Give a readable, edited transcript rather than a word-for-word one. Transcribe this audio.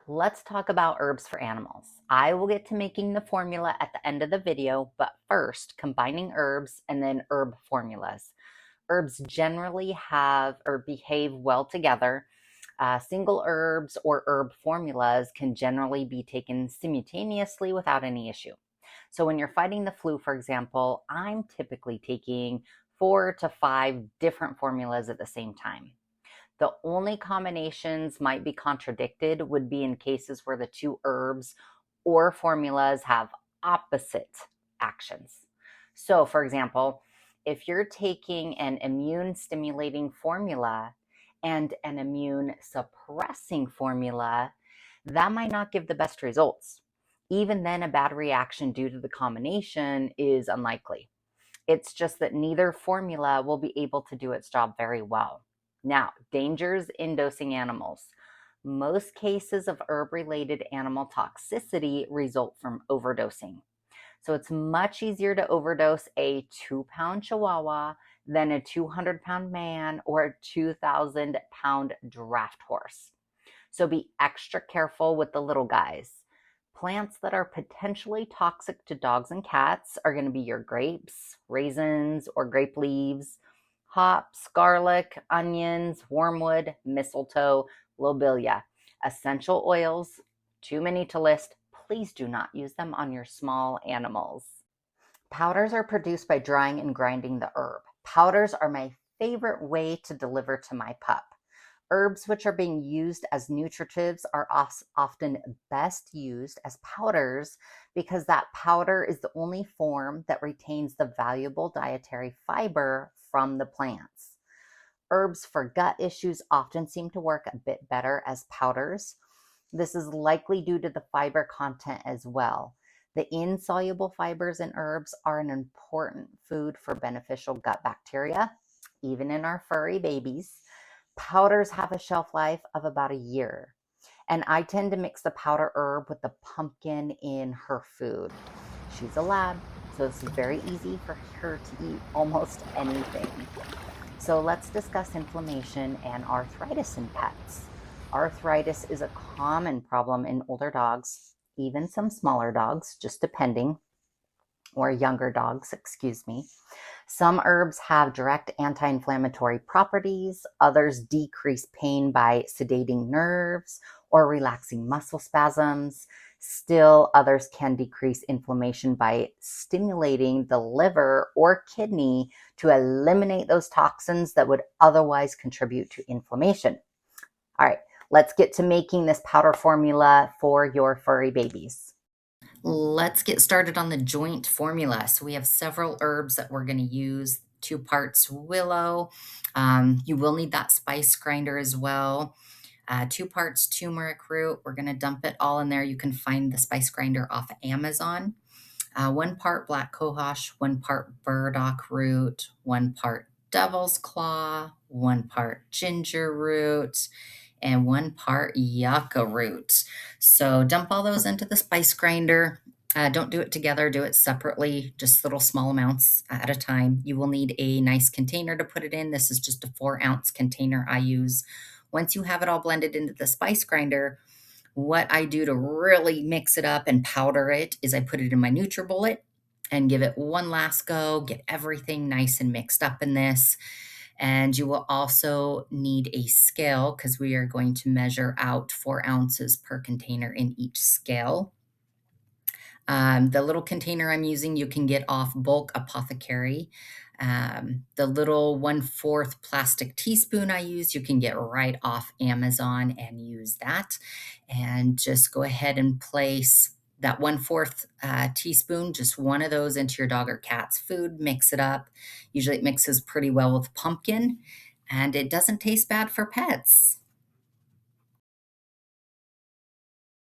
Let's talk about herbs for animals. I will get to making the formula at the end of the video, but first, combining herbs and then herb formulas. Herbs generally have or behave well together. Single herbs or herb formulas can generally be taken simultaneously without any issue. So, when you're fighting the flu, for example, I'm typically taking 4 to 5 different formulas at the same time. The only combinations might be contradicted would be in cases where the two herbs or formulas have opposite actions. So, for example, if you're taking an immune stimulating formula and an immune suppressing formula, that might not give the best results. Even then, a bad reaction due to the combination is unlikely. It's just that neither formula will be able to do its job very well. Now, dangers in dosing animals. Most cases of herb-related animal toxicity result from overdosing. So it's much easier to overdose a 2-pound Chihuahua than a 200-pound man or a 2,000-pound draft horse. So be extra careful with the little guys. Plants that are potentially toxic to dogs and cats are going to be your grapes, raisins, or grape leaves, hops, garlic, onions, wormwood, mistletoe, lobelia. Essential oils, too many to list. Please do not use them on your small animals. Powders are produced by drying and grinding the herb. Powders are my favorite way to deliver to my pup. Herbs which are being used as nutritives are often best used as powders because that powder is the only form that retains the valuable dietary fiber from the plants. Herbs for gut issues often seem to work a bit better as powders. This is likely due to the fiber content as well. The insoluble fibers in herbs are an important food for beneficial gut bacteria, even in our furry babies. Powders have a shelf life of about a year. And I tend to mix the powder herb with the pumpkin in her food. She's a lab, so this is very easy for her to eat almost anything. So let's discuss inflammation and arthritis in pets. Arthritis is a common problem in older dogs, even some smaller dogs, just depending, or younger dogs, excuse me. Some herbs have direct anti-inflammatory properties. Others decrease pain by sedating nerves or relaxing muscle spasms. Still, others can decrease inflammation by stimulating the liver or kidney to eliminate those toxins that would otherwise contribute to inflammation. All right, let's get to making this powder formula for your furry babies. Let's get started on the joint formula. So we have several herbs that we're going to use. 2 parts willow. You will need that spice grinder as well. 2 parts turmeric root. We're going to dump it all in there. You can find the spice grinder off Amazon. 1 part black cohosh, 1 part burdock root, 1 part devil's claw, 1 part ginger root, and 1 part yucca root. So dump all those into the spice grinder. Don't do it together, do it separately, just little small amounts at a time. You will need a nice container to put it in. This is just a 4-ounce container I use. Once you have it all blended into the spice grinder, what I do to really mix it up and powder it is I put it in my NutriBullet and give it one last go, get everything nice and mixed up in this. And you will also need a scale because we are going to measure out 4 ounces per container in each scale. The little container I'm using, you can get off Bulk Apothecary. The little 1/4 plastic teaspoon I use, you can get right off Amazon and use that. And just go ahead and place that 1/4 teaspoon, just one of those into your dog or cat's food, mix it up. Usually it mixes pretty well with pumpkin and it doesn't taste bad for pets.